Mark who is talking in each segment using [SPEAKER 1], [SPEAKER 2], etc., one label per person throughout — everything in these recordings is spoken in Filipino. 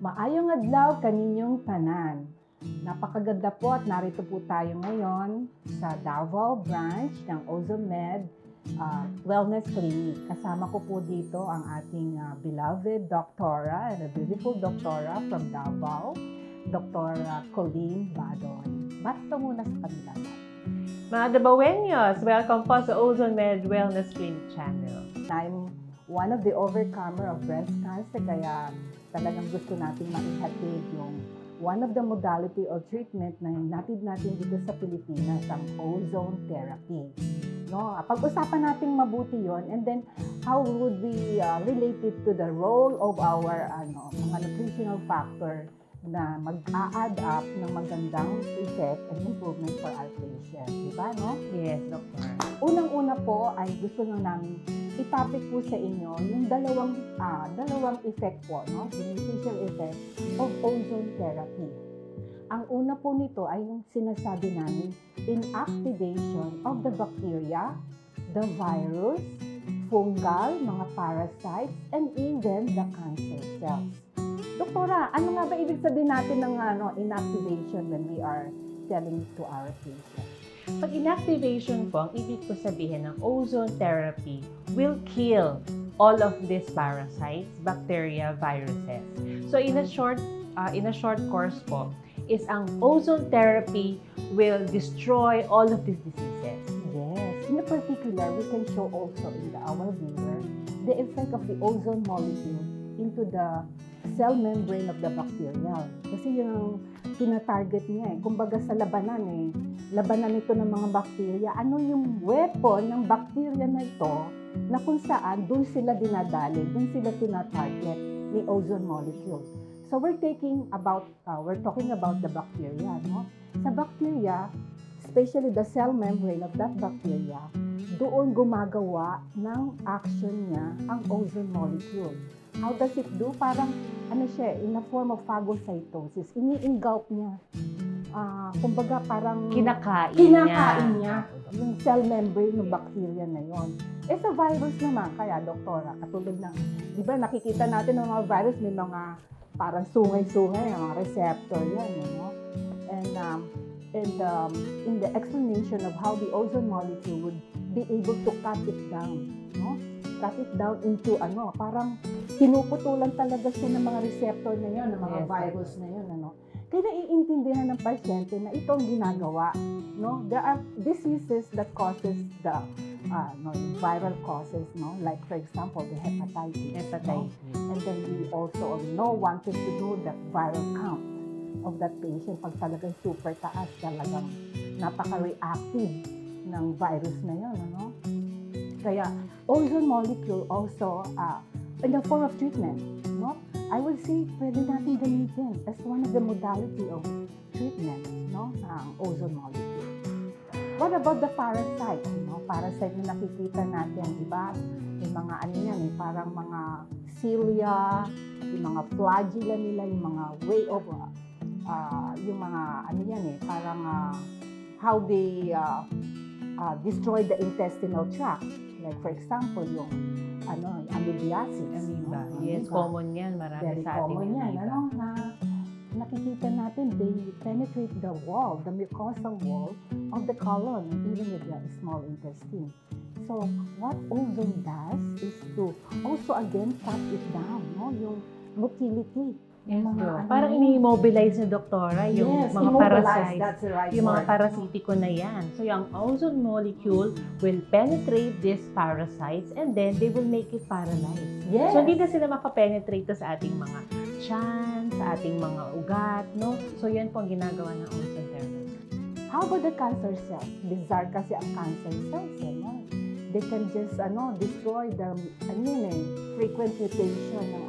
[SPEAKER 1] Maayong adlaw kaninyong tanan. Napakaganda po at narito po tayo ngayon sa Davao branch ng OzoMed Wellness Clinic. Kasama ko po dito ang ating beloved doctora and a beautiful doctora from Davao, Dr. Colleen Badoy. Basta muna sa kanila.
[SPEAKER 2] Mga Davaoeños, welcome po sa OzoMed Wellness Clinic channel.
[SPEAKER 1] I'm one of the overcomer of breast cancer, kaya talagang gusto nating maihatid yung one of the modality of treatment na natid natin dito sa Pilipinas, ang ozone therapy. No, pag-usapan natin mabuti yon, and then how would we relate it to the role of our mga nutritional factor na mag-a-add up ng magandang effect and improvement for our patient. Diba, no?
[SPEAKER 2] Yes, Doctor.
[SPEAKER 1] Unang-una po ay gusto na namin i-topic po sa inyo yung dalawang effect po, no? Beneficial effect of ozone therapy. Ang una po nito ay yung sinasabi namin inactivation of the bacteria, the virus, fungal, mga parasites, and even the cancer cells. Doktora, ano nga ba ibig sabihin natin ng inactivation when we are telling it to our patient?
[SPEAKER 2] Pag inactivation po, ang ibig po sabihin ng ozone therapy will kill all of these parasites, bacteria, viruses. So in a short course po, is ang ozone therapy will destroy all of these diseases.
[SPEAKER 1] Yes. In particular, we can show also in our viewer the effect of the ozone molecule into the cell membrane of the bacteria. Kasi yung tina-target niya kumbaga sa labanan ito ng mga bacteria. Ano yung weapon ng bacteria na ito na kung saan doon sila dinadali, doon sila tina-target ni ozone molecule. So we're talking about the bacteria, no? Sa bacteria, especially the cell membrane of that bacteria, doon gumagawa ng action niya ang ozone molecule. How does it do? Parang, in a form of phagocytosis. Ini-engulf niya. Kumbaga, parang
[SPEAKER 2] Kinakain
[SPEAKER 1] niya yung cell membrane ng bacteria na yon. Sa virus naman, kaya doktora, katulad ng, di ba nakikita natin ng mga virus, may mga parang sungay-sungay, mga receptor yan, And in the explanation of how the ozone molecule would be able to cut it down, no? Cut it down into parang pinuputulan talaga siya ng mga receptor na yun, ng mga virus na yun, Kaya naiintindihan ng pasyente na ito ang ginagawa, no? There are diseases that causes the viral causes, no? Like for example, the hepatitis. No? And then we also wanted to know the viral count of that patient. Pag talagang super taas, talagang napaka-reactive ng virus na yun, Kaya, ozone molecule also, in the form of treatment, no? I would say, pwede natin gamitin as one of the modality of treatment, no? Ang ozone molecule. What about the parasite? Parasite na nakikita natin, di ba? May mga parang mga cilia, yung mga flagella nila, yung mga way of, yung mga parang how they destroy the intestinal tract. Like for example, yung amoebiasis.
[SPEAKER 2] Amoeba. Yes, common yan. Marami sa ating
[SPEAKER 1] common yan. Nakikita natin, they penetrate the wall, the mucosal wall of the colon, even with the small intestine. So, what ozone does is to also again cut it down, yung motility.
[SPEAKER 2] Yes, parang ini-immobilize ni Doktora yung mga parasites, yung mga parasitiko na yan. So, yung ozone molecule will penetrate these parasites and then they will make it paralyzed.
[SPEAKER 1] Yes.
[SPEAKER 2] So, hindi na sila makapenetrate sa ating mga tiyan, sa ating mga ugat, no? So, yan po ang ginagawa ng ozone therapy.
[SPEAKER 1] How about the cancer cells? Bizarre kasi ang cancer cells, They can just destroy the frequent mutation ng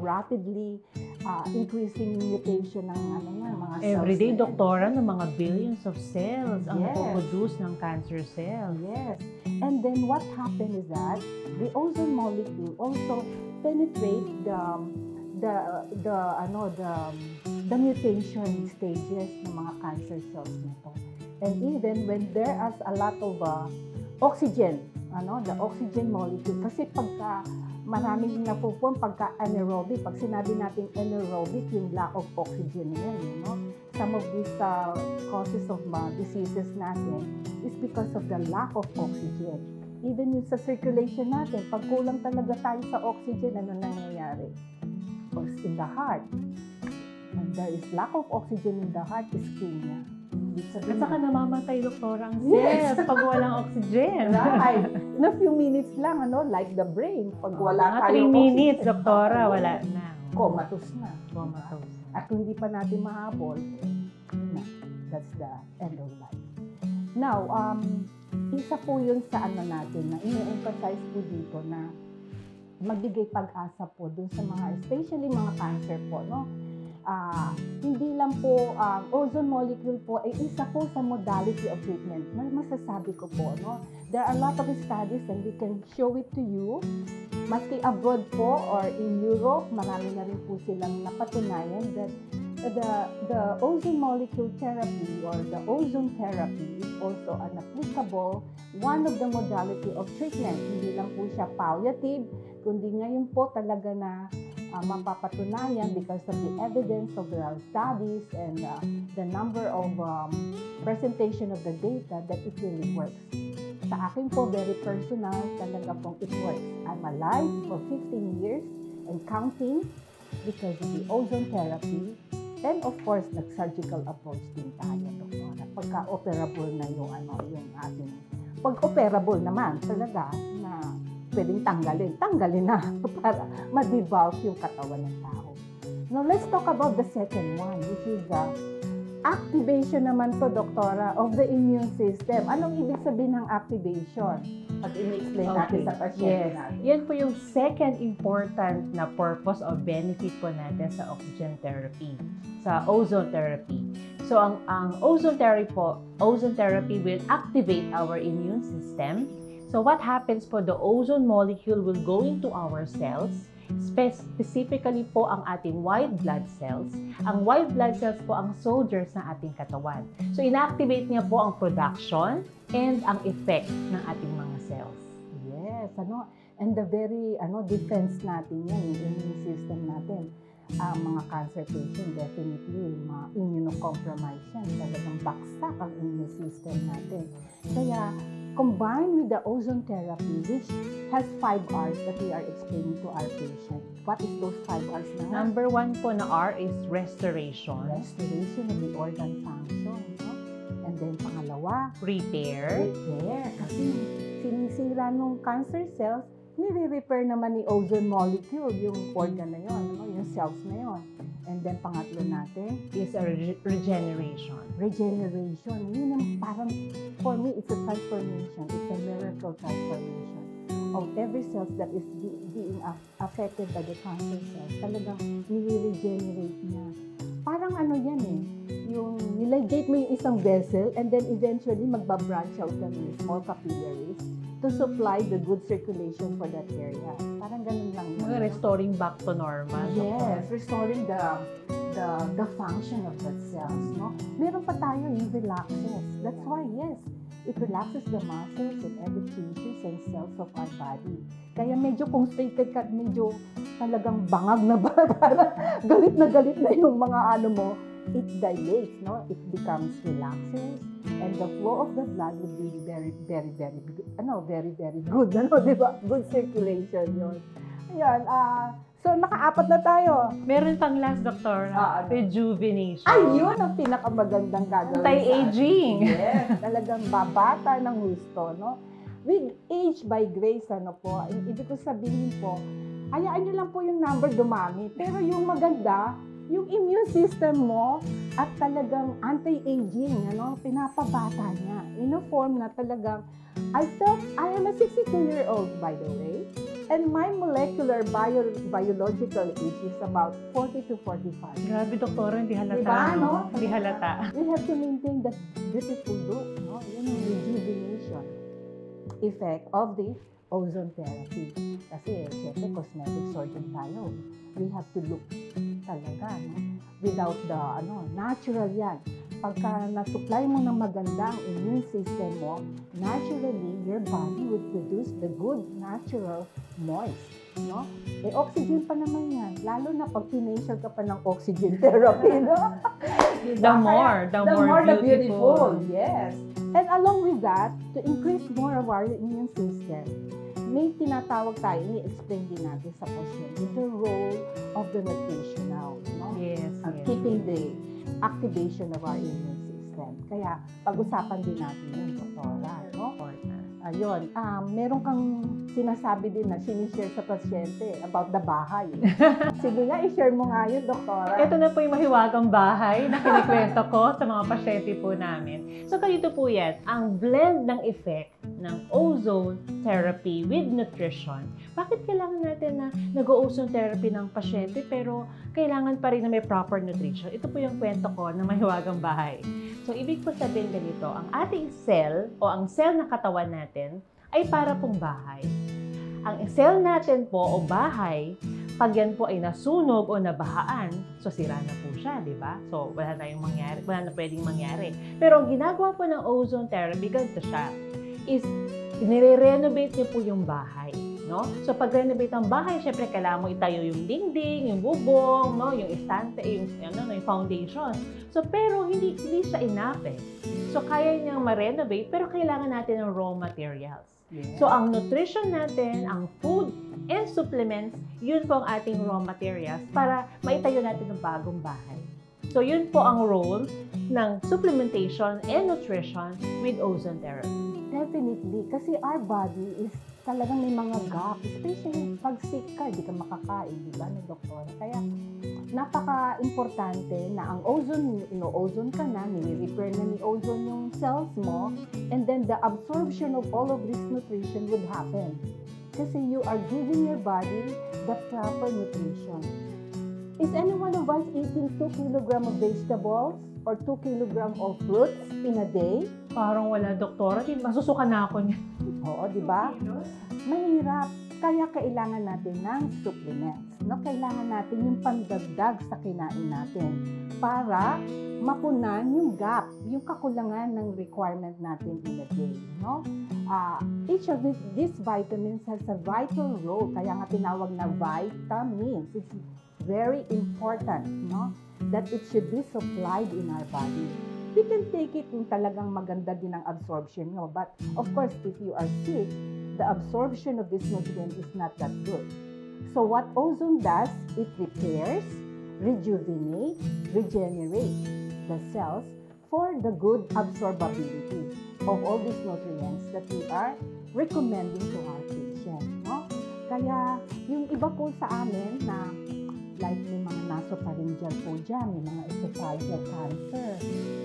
[SPEAKER 1] rapidly increasing mutation ng mga cells.
[SPEAKER 2] Everyday, Doktora, ng mga billions of cells ang produce ng cancer cells.
[SPEAKER 1] Yes. And then what happened is that the ozone molecule also penetrate the mutation stages ng mga cancer cells nito. And even when there is a lot of oxygen, the oxygen molecule, kasi pagka maraming napuform pagka anaerobic. Pag sinabi natin anaerobic, yung lack of oxygen yan, you know? Some of these causes of diseases natin is because of the lack of oxygen. Even yung sa circulation natin, pag kulang talaga tayo sa oxygen, ano nangyayari? Because in the heart, when there is lack of oxygen in the heart, ischemia.
[SPEAKER 2] At saka namamatay, doktora, ang
[SPEAKER 1] Yes.
[SPEAKER 2] cells pag walang oxygen.
[SPEAKER 1] Right. In a few minutes lang, like the brain, pag wala
[SPEAKER 2] Mga 3
[SPEAKER 1] tayong
[SPEAKER 2] minutes,
[SPEAKER 1] oxygen,
[SPEAKER 2] doktora, wala na.
[SPEAKER 1] comatose na.
[SPEAKER 2] Comatose.
[SPEAKER 1] At kung hindi pa natin mahabol, na, that's the end of life. Now, isa po yun sa ano natin na ini-emphasize po dito na magbigay pag-asa po dun sa mga, especially mga cancer po, no? Hindi lang po, ozone molecule po ay isa po sa modality of treatment. Masasabi ko po, no? There are a lot of studies and we can show it to you. Maski abroad po or in Europe, marami na rin po silang napatunayan that the ozone molecule therapy or the ozone therapy is also an applicable, one of the modality of treatment. Hindi lang po siya palliative, kundi ngayon po talaga na mapapatunayan because of the evidence of the studies and the number of presentation of the data that it really works. Sa akin po, very personal, talaga pong it works. I'm alive for 15 years and counting because of the ozone therapy. Then, of course, nag-surgical approach din tayo, doktora. Pagka-operable na yung ating, pag-operable naman talaga na pwedeng tanggalin na para ma-debulk yung katawan ng tao. Now, let's talk about the second one, which is the activation naman to, doktora, of the immune system. Anong ibig sabihin ng activation? Pag ini-explain natin sa pasyente natin.
[SPEAKER 2] Yan po yung second important na purpose or benefit po natin sa oxygen therapy, sa ozone therapy. So, ang ozone therapy will activate our immune system. So, what happens po, the ozone molecule will go into our cells, specifically po ang ating white blood cells. Ang white blood cells po ang soldiers ng ating katawan. So, inactivate niya po ang production and ang effect ng ating mga cells.
[SPEAKER 1] Yes, and the very defense natin yan, yung immune system natin. Mga cancer patient, definitely, mga immunocompromised yan. Talagang baksak ang immune system natin. Kaya, combined with the ozone therapy, which has 5 R's that we are explaining to our patient. What is those 5 R's na?
[SPEAKER 2] Number 1 po na R is restoration.
[SPEAKER 1] Restoration of the organ function. No? And then, pangalawa,
[SPEAKER 2] Repair.
[SPEAKER 1] Kasi sinisira nung cancer cells, nire-repair naman ni ozone molecule yung organ na yun, yung cells na yun. And then, pangatlo natin,
[SPEAKER 2] Is a regeneration.
[SPEAKER 1] regeneration. Yun ang parang, for me, it's a transformation. It's a miracle transformation of every cells that is being affected by the cancer cells. Talagang nire-regenerate niya. Parang yan yung niligate mo yung isang vessel and then eventually magbabranch out ng small capillaries to supply the good circulation for that area. Parang ganun lang.
[SPEAKER 2] Mga restoring back to normal.
[SPEAKER 1] Yes, restoring the function of that cells, no? Meron pa tayo yung relaxes. That's why, yes, it relaxes the muscles and every tissues and cells of our body. Kaya medyo constipated ka, medyo talagang bangag na ba? galit na yung mga mo. It dilates, no? It becomes relaxes, and the flow of the blood will be very, very, very, very, very good, di ba? Good circulation yun. Ayan, so naka-4 na tayo.
[SPEAKER 2] Meron pang last, doktor, rejuvenation.
[SPEAKER 1] Ayun ang pinakamagandang gagawin.
[SPEAKER 2] Anti-aging.
[SPEAKER 1] Yes, talagang babata ng gusto, no? With age by grace, po, ibig ko sabihin po, hayaan nyo lang po yung number dumami, pero yung maganda, yung immune system mo at talagang anti-aging, pinapabata niya. In a form na talagang, I am a 62-year-old, by the way, and my molecular biological age is about 40 to 45.
[SPEAKER 2] Grabe, doktora, hindi halata.
[SPEAKER 1] Diba, no?
[SPEAKER 2] Hindi halata.
[SPEAKER 1] We have to maintain that beautiful look, no? Yun yung rejuvenation effect of the ozone therapy. Kasi, syempre, cosmetic surgeon tayo. We have to look talaga, no? Without the, natural yan. Pagka na-supply mo ng magandang immune system mo, naturally, your body would produce the good, natural moist. no? Eh, oxygen pa naman yan. Lalo na pag pinatial ka pa ng oxygen therapy, no?
[SPEAKER 2] The more
[SPEAKER 1] the
[SPEAKER 2] beautiful.
[SPEAKER 1] Yes. And along with that, to increase more of our immune system, may tinatawag tayo, ni-explain din natin sa pasyente, the role of the nutritional, no?
[SPEAKER 2] Yes,
[SPEAKER 1] Keeping the activation of our immune system. Kaya, pag-usapan din natin yun, doktora, no? Ayun, meron kang sinasabi din na sinishare sa pasyente about the bahay. Sige nga, i-share mo nga yun, doktora.
[SPEAKER 2] Ito na po yung mahiwagang bahay na kinikwento ko sa mga pasyente po namin. So, ganito po yan, ang blend ng effect ng ozone therapy with nutrition. Bakit kailangan natin na nag-ozone therapy ng pasyente pero kailangan pa rin na may proper nutrition? Ito po yung kwento ko ng mahiwagang bahay. So, ibig po sabihin ganito, ang ating cell o ang cell na katawan natin ay para pong bahay. Ang cell natin po o bahay, pag yan po ay nasunog o nabahaan, so sira na po siya, di ba? So, wala na pwedeng mangyari. Pero ang ginagawa po ng ozone therapy, ganito siya, is nire-renovate niyo po yung bahay. No? So, pag renovate ang bahay, syempre kailangan mo itayo yung dingding, yung bubong, no? Yung estante, yung foundation. So, pero hindi siya enough eh. So, kaya niyang ma-renovate, pero kailangan natin ng raw materials.
[SPEAKER 1] Yes.
[SPEAKER 2] So, ang nutrition natin, ang food and supplements, yun po ang ating raw materials para maitayo natin ng bagong bahay. So, yun po ang role ng supplementation and nutrition with ozone therapy.
[SPEAKER 1] Definitely. Kasi our body is talagang may mga gap. Especially pag sick ka, di ka makakain, di ba, na doktor? Kaya, napaka-importante na ang ozone, ino-ozone ka na, nire-repair na ni ozone yung cells mo, and then the absorption of all of this nutrition would happen. Kasi you are giving your body the proper nutrition. Is any one of us eating 2 kilograms of vegetables or 2 kilograms of fruits in a day?
[SPEAKER 2] Parang wala, doktora. Masusuka na ako niya.
[SPEAKER 1] Oo, di ba? Mahirap. Kaya kailangan natin ng supplements. No? Kailangan natin yung pandagdag sa kinain natin para mapunan yung gap, yung kakulangan ng requirement natin in a day. No? Each of these vitamins has a vital role. Kaya nga tinawag na vitamins. It's very important, no? That it should be supplied in our body. We can take it kung talagang maganda din ang absorption mo. But of course, if you are sick, the absorption of this nutrient is not that good. So what ozone does, it repairs, rejuvenates, regenerates the cells for the good absorbability of all these nutrients that we are recommending to our patient. No? Kaya yung iba po sa amin na like may mga nasopharyngeal po dyan, may mga esophageal cancer,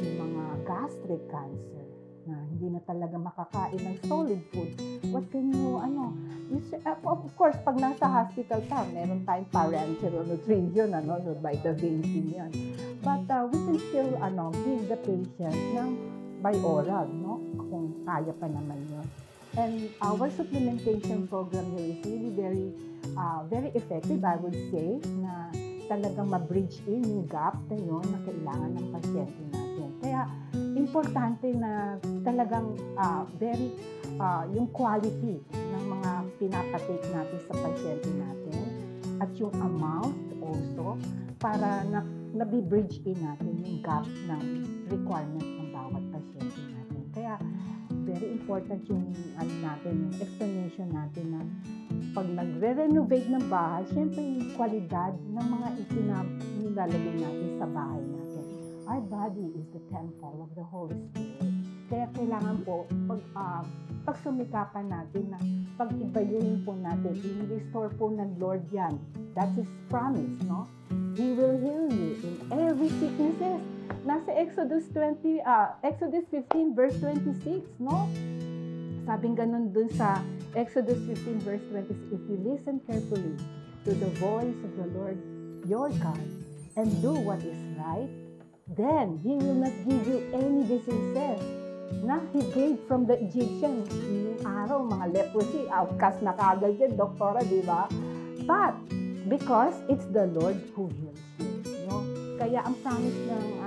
[SPEAKER 1] may mga gastric cancer na hindi na talaga makakain ng solid food. What can you, of course, pag nasa hospital ka, meron tayong parenteral nutrition, no, vitamins din yan. But we can still, give the patient by oral, no, kung kaya pa naman yun. And our supplementation program here is really very effective, I would say, na talagang ma-bridge in yung gap na yun na kailangan ng pasyente natin. Kaya, importante na talagang yung quality ng mga pinapatake natin sa pasyente natin at yung amount also para nabi-bridge in natin yung gap ng requirement ng bawat pasyente natin. Kaya, very important yung explanation natin na pag nagre-renovate ng bahay, syempre yung kwalidad ng mga nilalagay natin sa bahay natin. Our body is the temple of the Holy Spirit. Kaya kailangan po, pag sumikapan natin na pag-ibayuhin po natin, i-restore po ng Lord yan. That's His promise, no? He will heal you in every sicknesses. Nasa Exodus 15 verse 26, no? Sabing ganun dun sa Exodus 15 verse 26, if you listen carefully to the voice of the Lord your God and do what is right, then He will not give you any diseases na He gave from the Egyptian. Yung araw, mga leprosy, outcast na kagad yan, doktora, di ba? But, because it's the Lord who heals you. No? Kaya ang promise ng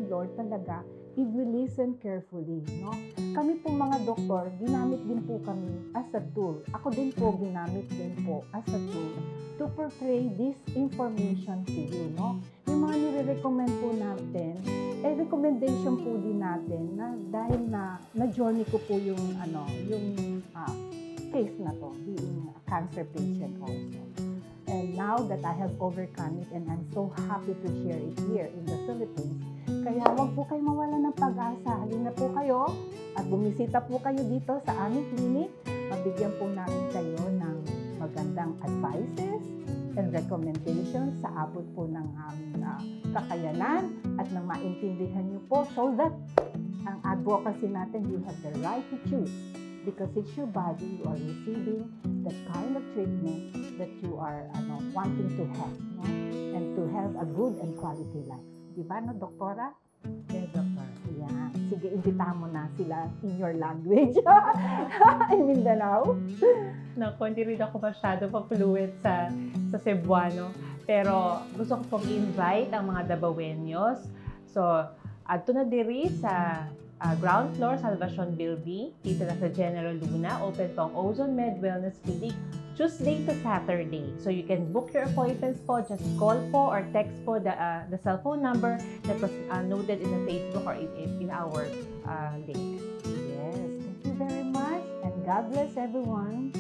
[SPEAKER 1] Lord talaga, if we listen carefully, no? Kami po mga doktor, ginamit din po kami as a tool. Ako din po, ginamit din po as a tool to portray this information to you, no? Yung mga nire-recommend po natin, recommendation po din natin na dahil na journey ko po yung case na to, being a cancer patient also. And now that I have overcome it and I'm so happy to share it here in the Philippines, kaya wag po kayo mawala ng pag-asa. Halina po kayo at bumisita po kayo dito sa aming clinic. Mabigyan po namin kayo ng magandang advices and recommendations sa abot po ng aming kakayanan at nang maintindihan niyo po so that ang advocacy natin, you have the right to choose because it's your body, you are receiving the kind of treatment that you are wanting to have, no? And to have a good and quality life. Diba, no, Doktora?
[SPEAKER 2] Yes, Doctor.
[SPEAKER 1] Yeah. Sige, imbitahan mo na sila in your language. In Mindanao.
[SPEAKER 2] Naku, hindi rin ako masyado pa-fluent sa Cebuano. Pero gusto ko pong invite ang mga Dabawenyos. So, adto na diri sa ground floor, Salvacion Building. Dito na sa General Luna. Open po ang Ozone Med Wellness Clinic Tuesday to Saturday. So you can book your appointments po. Just call po or text po the cell phone number that was noted in the Facebook or in our link.
[SPEAKER 1] Yes. Thank you very much. And God bless everyone.